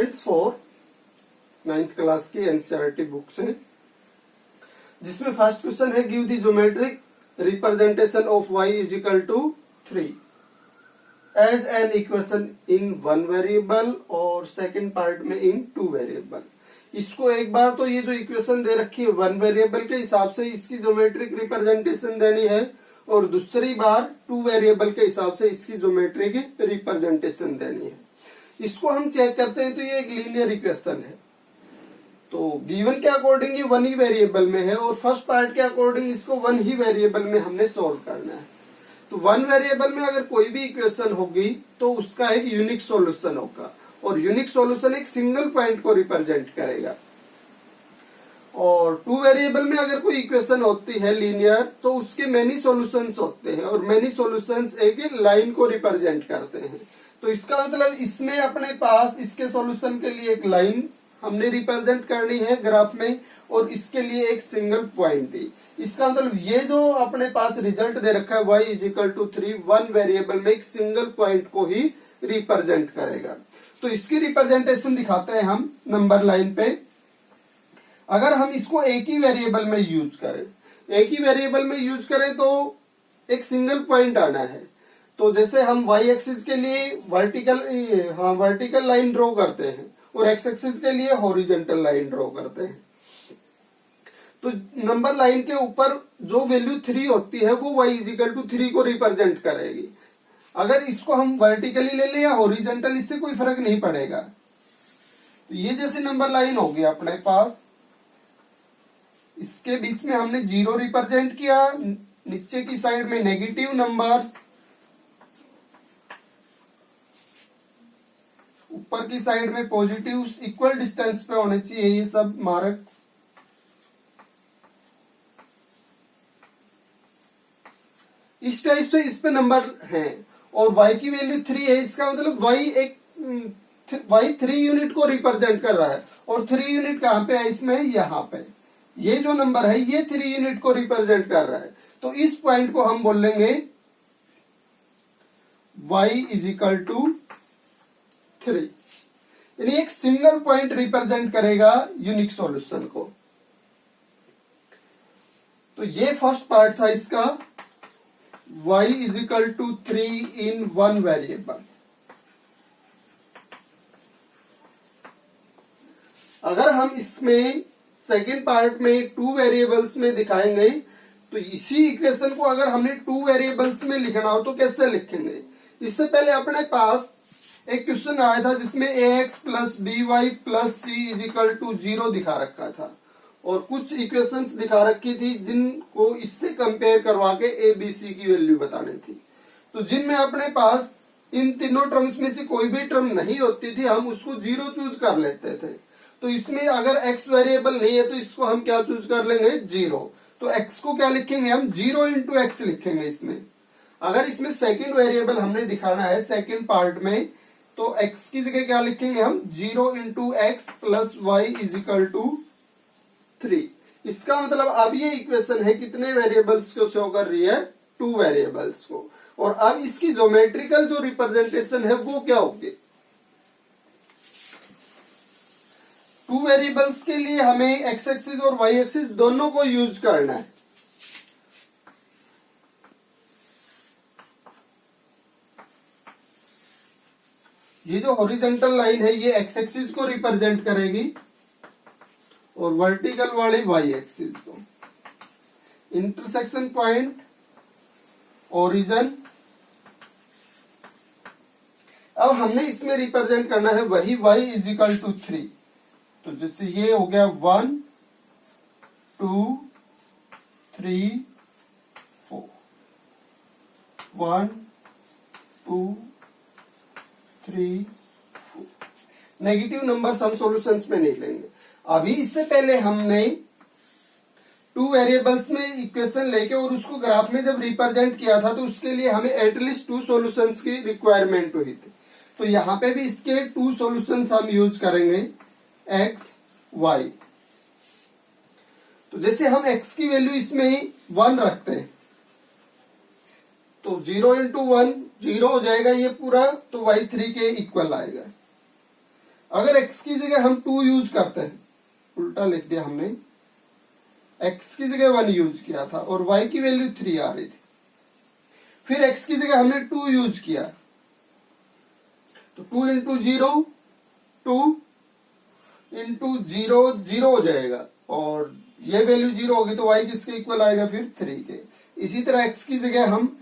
6.4 9th class की NCERT book से, जिसमें फर्स्ट क्वेश्चन है give the geometric representation of y is equal to 3 as an equation in 1 variable और second part में in 2 variable. इसको एक बार तो ये जो इक्वेशन दे रखी है 1 वेरिएबल के हिसाब से इसकी ज्योमेट्रिक रिप्रेजेंटेशन देनी है, और दूसरी बार 2 वेरिएबल के हिसाब से इसकी ज्योमेट्रिक रिप्रेजेंटेशन देनी है। इसको हम चेक करते हैं तो ये एक लीनियर इक्वेशन है, तो गिवन के अकॉर्डिंग ये 1 ही वेरिएबल में है और फर्स्ट पार्ट के अकॉर्डिंग इसको 1 ही वेरिएबल में हमने सोल्व करना है। तो 1 वेरिएबल में अगर कोई भी इक्वेशन होगी तो उसका एक यूनिक सॉल्यूशन होगा, और यूनिक सॉल्यूशन एक सिंगल पॉइंट को रिप्रेजेंट करेगा। और 2 वेरिएबल में अगर कोई इक्वेशन होती है लीनियर तो उसके मेनी सॉल्यूशंस होते हैं, और मेनी सॉल्यूशंस एक लाइन को रिप्रेजेंट करते हैं। तो इसका मतलब इसमें अपने पास इसके सॉल्यूशन के लिए एक लाइन हमने रिप्रेजेंट करनी है ग्राफ में, और इसके लिए एक सिंगल पॉइंट ही। इसका मतलब ये जो अपने पास रिजल्ट दे रखा है y is equal to 3 1 variable में एक सिंगल पॉइंट को ही रिप्रेजेंट करेगा। तो इसकी रिप्रेजेंटेशन दिखाते हैं हम नंबर लाइन पे। अगर हम इसको एक ही वेरिएबल में यूज करें तो एक सिंगल पॉइंट आना है। तो जैसे हम y एक्सिस के लिए वर्टिकल लाइन ड्रॉ करते हैं और x एक्सिस के लिए हॉरिजॉन्टल लाइन ड्रॉ करते हैं, तो नंबर लाइन के ऊपर जो वैल्यू 3 होती है वो y इज इक्वल टू 3 को रिप्रेजेंट करेगी। अगर इसको हम वर्टिकली ले लें या हॉरिजॉन्टल, इससे कोई फर्क नहीं पड़ेगा। तो ये जैसे नंबर लाइन होगी अपने पास, इसके बीच में हमने 0 रिप्रेजेंट किया, नीचे की साइड में नेगेटिव नंबर्स, ऊपर की साइड में पॉजिटिव इक्वल डिस्टेंस पे होने चाहिए ये सब मार्क्स। इस टाइप से इस पे नंबर हैं, और y की वैल्यू 3 है। इसका मतलब y 3 यूनिट को रिप्रेजेंट कर रहा है, और 3 यूनिट कहां पे है इसमें, यहाँ पे। ये जो नंबर है ये 3 यूनिट को रिप्रेजेंट कर रहा है। तो इस पॉइंट को हम बोल लेंगे y इज इक्वल टू 3, यानी एक सिंगल पॉइंट रिप्रेजेंट करेगा यूनिक सॉल्यूशन को। तो ये फर्स्ट पार्ट था इसका, y is equal to 3 in 1 variable. अगर हम इसमें सेकेंड पार्ट में 2 वेरिएबल्स में दिखाएंगे, तो इसी इक्वेशन को अगर हमने 2 वेरिएबल्स में लिखना हो तो कैसे लिखेंगे। इससे पहले अपने पास एक क्वेश्चन आया था जिसमें ax plus by plus c is equal to 0 दिखा रखा था, और कुछ इक्वेशंस दिखा रखी थी जिनको इससे कंपेयर करवा के a b c की वैल्यू बतानी थी। तो जिनमें अपने पास इन तीनों टर्म्स में से कोई भी टर्म नहीं होती थी, हम उसको 0 चूज कर लेते थे। तो इसमें अगर x वेरिएबल नहीं है तो इसको हम क्या चूज कर लेंगे, 0। तो x को क्या लिखेंगे हम, 0 इंटू एक्स लिखेंगे इसमें। अगर इसमें सेकेंड वेरिएबल हमने दिखाना है सेकेंड पार्ट में, तो x की जगह क्या लिखेंगे हम, 0 into x plus y is equal to 3। इसका मतलब अब ये इक्वेशन है कितने वेरिएबल्स को शो कर रही है, 2 वेरिएबल्स को। और अब इसकी ज्योमेट्रिकल जो रिप्रेजेंटेशन है वो क्या होगी। 2 वेरिएबल्स के लिए हमें x एक्सिस और y एक्सिस दोनों को यूज करना है। ये जो हॉरिजॉन्टल लाइन है ये x एक्सिस को रिप्रेजेंट करेगी, और वर्टिकल वाली y एक्सिस को। इंटरसेक्शन पॉइंट ओरिजिन, अब हमने इसमें रिप्रेजेंट करना है वही y इज इक्वल टू 3। तो जैसे ये हो गया 1 2 3 4, 1 2 3 4। नेगेटिव नंबर हम सॉल्यूशंस में नहीं लेंगे अभी। इससे पहले हमने 2 वेरिएबल्स में इक्वेशन लेके और उसको ग्राफ में जब रिप्रेजेंट किया था तो उसके लिए हमें एटलीस्ट 2 सॉल्यूशंस की रिक्वायरमेंट हुई थी। तो यहाँ पे भी इसके 2 सॉल्यूशंस हम यूज करेंगे, x y। तो जैसे हम x की वैल्यू इसमें 1 रखते हैं तो 0 इंटू 1 0 हो जाएगा ये पूरा, तो y 3 के इक्वल आएगा। अगर x की जगह हम 2 यूज करते हैं, उल्टा लिख दिया हमने, x की जगह 1 यूज किया था और y की वैल्यू 3 आ रही थी, फिर x की जगह हमने 2 यूज किया, तो 2 इंटू 0 2 इंटू 0 0 हो जाएगा और ये वैल्यू 0 होगी तो y किसके इक्वल आएगा फिर 3 के। इसी तरह x की जगह हम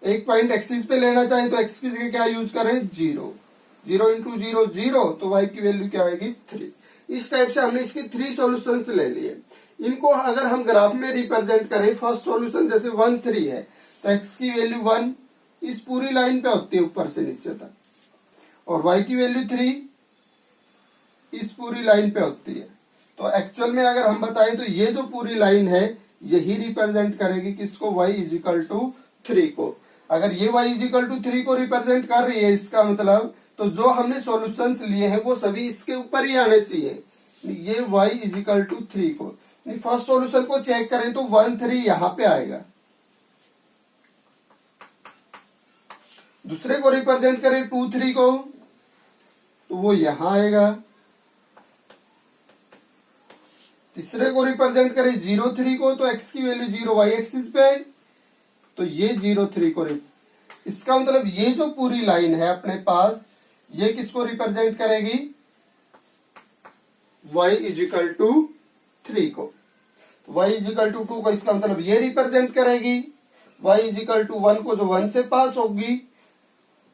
एक पॉइंट एक्सिस पे लेना चाहें तो x की जगह क्या यूज करें 0 0 इंटू 0 0 तो y की वैल्यू क्या आएगी 3। इस टाइप से हमने इसके 3 सॉल्यूशंस ले लिए। इनको अगर हम ग्राफ में रिप्रेजेंट करें, फर्स्ट सॉल्यूशन जैसे 1 3 है तो x की वैल्यू 1 इस पूरी लाइन पे होती है ऊपर से नीचे तक, और y की वैल्यू 3 इस पूरी लाइन पे होती है। तो एक्चुअल में अगर हम बताएं तो ये जो पूरी लाइन है यही रिप्रेजेंट करेगी किसको, y इज इक्वल टू 3 को। अगर ये y इज इक्वल टू 3 को रिप्रेजेंट कर रही है, इसका मतलब तो जो हमने सॉल्यूशंस लिए हैं वो सभी इसके ऊपर ही आने चाहिए। ये y इज इक्वल टू 3 को, फर्स्ट सॉल्यूशन को चेक करें तो 1 3 यहां पे आएगा, दूसरे को रिप्रेजेंट करें 2 3 को तो वो यहां आएगा, तीसरे को रिप्रेजेंट करें 0 3 को तो x की वैल्यू 0 y एक्सिस पे तो ये 0 3 को इसका मतलब ये जो पूरी लाइन है अपने पास ये किसको रिप्रेजेंट करेगी, y इज इक्वल टू 3 को। तो y इज इक्वल टू 2 को इसका मतलब ये रिप्रेजेंट करेगी, y इज इक्वल टू 1 को जो 1 से पास होगी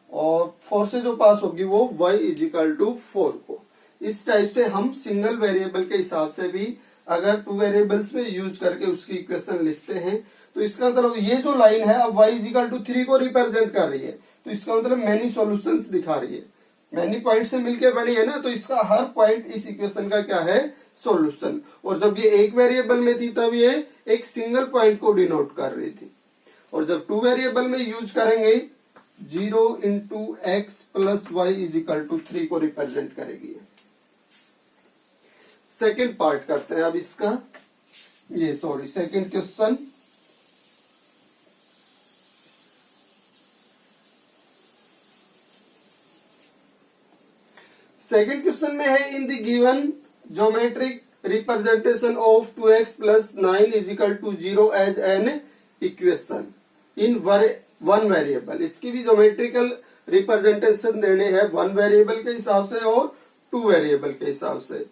और 4 से जो पास होगी वो y इज इक्वल टू 4 को। इस टाइप से हम सिंगल वेरिएबल के हिसाब से भी अगर 2 वेरिएबल्स में यूज करके उसकी इक्वेशन लिखते हैं तो इसका मतलब ये जो लाइन है अब y इज इक्वल टू 3 को रिप्रेजेंट कर रही है, तो इसका मतलब मैनी सॉल्यूशंस दिखा रही है, मैनी पॉइंट से मिलके बनी है ना, तो इसका हर पॉइंट इस इक्वेशन का क्या है सॉल्यूशन। और जब ये एक वेरिएबल में थी तब ये एक सिंगल पॉइंट को डिनोट कर रही थी, और जब 2 वेरिएबल में यूज करेंगे 0 into x plus y is equal to 3 को रिप्रेजेंट करेगी। सेकेंड पार्ट करते हैं अब इसका, सेकेंड क्वेश्चन। सेकेंड क्वेश्चन में है in the given geometric representation of 2x plus 9 is equal to 0 as an equation in one variable. इसकी भी ज्योमेट्रिकल रिप्रेजेंटेशन देने हैं 1 वेरिएबल के हिसाब से और 2 वेरिएबल के हिसाब से।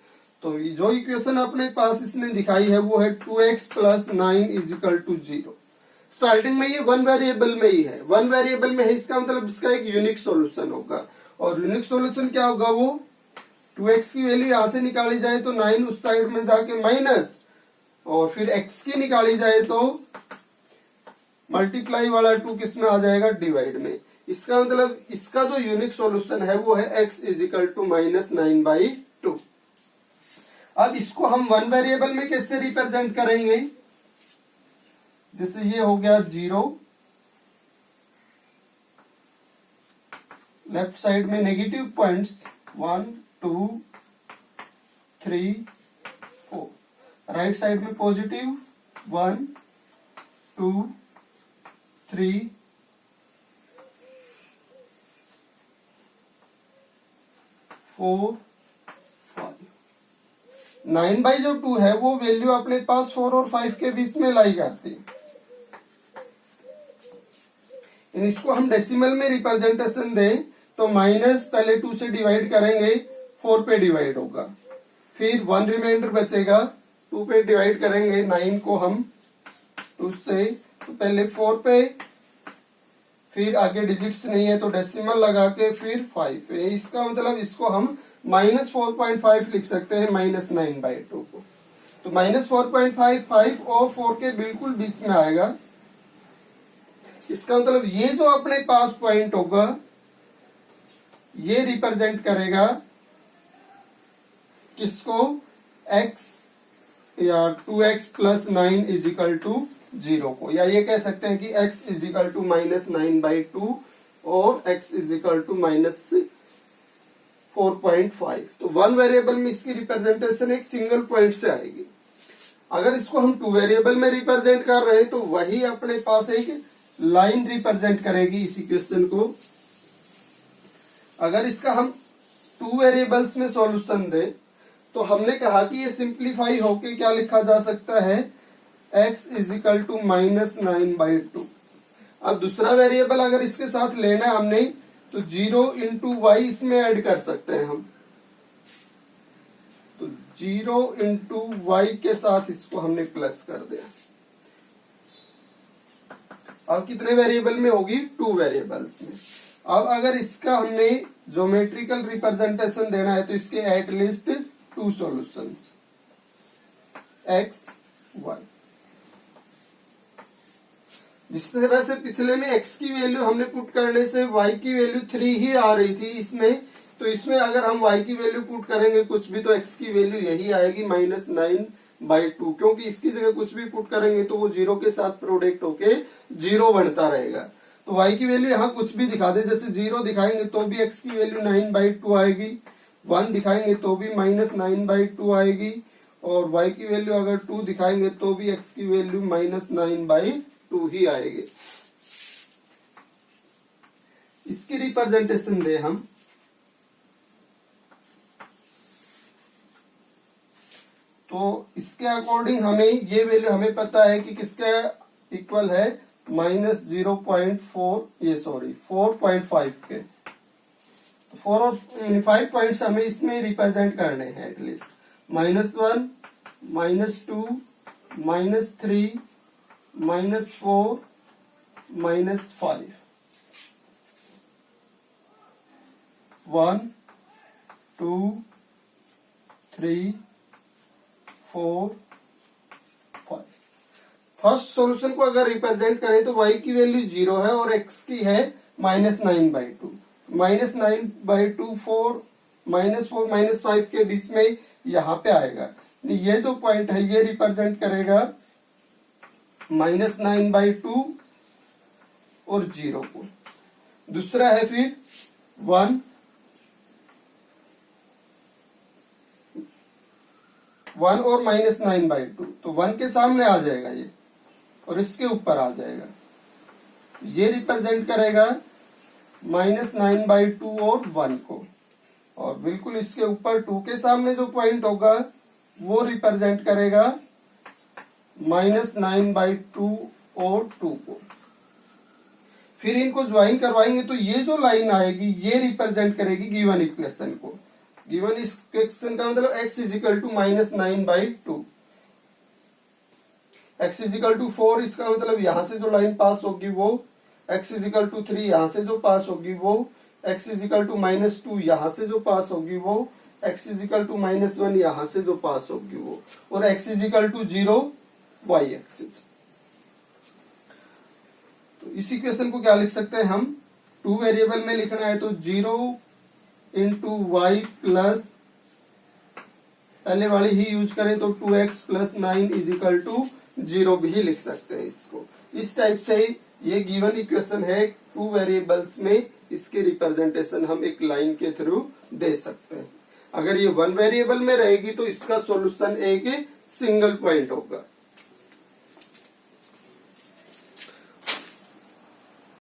तो जो इक्वेशन अपने पास इसने दिखाई है वो है 2x plus 9 is equal to 0। Starting में ये 1 वेरिएबल में ही है, 1 वेरिएबल में है, इसका मतलब इसका एक यूनिक सॉल्यूशन होगा। और यूनिक सॉल्यूशन क्या होगा, वो 2x की वैल्यू यहां से निकाली जाए तो 9 उस साइड में जाके माइनस, और फिर x की निकाली जाए तो मल्टीप्लाई वाला 2 किस में आ जाएगा, डिवाइड में। इसका मतलब इसका जो यूनिक सॉल्यूशन है वो है x is equal to minus 9/2। अब इसको हम 1 वेरिएबल में कैसे रिप्रेजेंट करेंगे, जैसे ये हो गया 0, लेफ्ट साइड में नेगेटिव पॉइंट्स 1 2 3 4, राइट साइड में पॉजिटिव 1 2 3 4 5। 9/2 है वो वैल्यू अपने पास 4 और 5 के बीच में लाई करती है। इसको हम डेसिमल में रिप्रेजेंटेशन दें तो माइनस पहले 2 से डिवाइड करेंगे 4 पे डिवाइड होगा, फिर 1 रिमाइंडर बचेगा, 2 पे डिवाइड करेंगे 9 को हम 2 से, तो पहले 4 पे, फिर आगे डिजिट्स नहीं है तो डेसिमल लगा के फिर 5 पे। इसका मतलब इसको हम माइनस 4.5 लिख सकते हैं माइनस 9/2 को। तो माइनस 4.5 5 और 4 के बिल्कुल बीच में आएगा। इसका मतलब ये जो अपने पास पॉइंट होगा ये रिप्रेजेंट करेगा किसको, x या 2x plus 9 is equal to 0 को, या ये कह सकते हैं कि x is equal to minus 9/2 और x is equal to minus 4.5। तो 1 वेरिएबल में इसकी रिप्रेजेंटेशन एक सिंगल पॉइंट से आएगी। अगर इसको हम 2 वेरिएबल में रिप्रेजेंट कर रहे हैं तो वही अपने पास एक लाइन रिप्रेजेंट करेगी इस इक्वेशन को। अगर इसका हम टू वेरिएबल्स में सॉल्यूशन दे, तो हमने कहा कि ये सिंप्लीफाई होके क्या लिखा जा सकता है, x इज इक्वल टू -9/2। अब दूसरा वेरिएबल अगर इसके साथ लेना है हमने, तो 0 इंटू वाई इसमें ऐड कर सकते हैं हम। तो 0 इंटू वाई के साथ इसको हमने प्लस कर दिया। अब कितने वेरिएबल में होगी, 2 वेरिएबल्स में। अब अगर इसका हमने ज्योमेट्रिकल रिप्रेजेंटेशन देना है, तो इसके एटलीस्ट 2 सॉल्यूशंस, x y। जिस तरह से पिछले में x की वैल्यू हमने पुट करने से y की वैल्यू 3 ही आ रही थी इसमें, तो इसमें अगर हम y की वैल्यू पुट करेंगे कुछ भी, तो x की वैल्यू यही आएगी -9/2, क्योंकि इसकी जगह कुछ भी पुट करेंगे तो वो 0 के साथ प्रोडक्ट होके 0 बनता रहेगा। तो y की वैल्यू यहाँ कुछ भी दिखा दे, जैसे 0 दिखाएंगे तो भी x की वैल्यू 9/2 आएगी, 1 दिखाएंगे तो भी -9/2 आएगी, और y की वैल्यू अगर 2 दिखाएंगे तो भी x की वैल्यू -9/2 ही आएगी। इसकी रिप्रेजेंटेशन दे हम, तो इसके अकॉर्डिंग हमें ये वैल्यू हमें पता है कि किसका इक्वल है, -4.5 के। तो 4 और 5 पॉइंट्स हमें इसमें रिप्रेजेंट करने हैं एटलीस्ट, -1, -2, -3, -4, -5, 1, 2, 3, 4, 5। फर्स्ट सॉल्यूशन को अगर रिप्रेजेंट करें तो y की वैल्यू 0 है और x की है -9/2। -9/2 4, -4, -5 के बीच में यहाँ पे आएगा। ये जो पॉइंट है ये रिप्रेजेंट करेगा -9/2 और 0 को। दूसरा है फिर 1 और -9/2, तो 1 के सामने आ जाएगा ये और इसके ऊपर आ जाएगा, ये रिप्रेजेंट करेगा -9/2 और 1 को, और बिल्कुल इसके ऊपर 2 के सामने जो पॉइंट होगा वो रिप्रेजेंट करेगा -9/2 और 2 को। फिर इनको ज्वाइन करवाएंगे तो ये जो लाइन आएगी ये रिप्रेजेंट करेगी गिवन इक्वेशन को। गिवन इक्वेशन का मतलब x is equal to -9/2, x is equal to 4, इसका मतलब यहां से जो लाइन पास होगी वो, x इज इक्वल टू 3 यहां से जो पास होगी वो, x इज इक्वल टू -2 यहां से जो पास होगी वो, x इज इक्वल टू -1 यहां से जो पास होगी वो, और x is equal to 0 y axis. तो इस इक्वेशन को क्या लिख सकते हैं हम, 2 वेरिएबल में लिखना है तो 0 इंटू वाई प्लस, पहले वाली ही यूज करें तो 2x + 9 इज इक्वल टू 0 भी लिख सकते हैं इसको। इस टाइप से ये गिवन इक्वेशन है 2 वेरिएबल्स में, इसके रिप्रेजेंटेशन हम एक लाइन के थ्रू दे सकते हैं। अगर ये 1 वेरिएबल में रहेगी तो इसका सॉल्यूशन एक सिंगल पॉइंट होगा।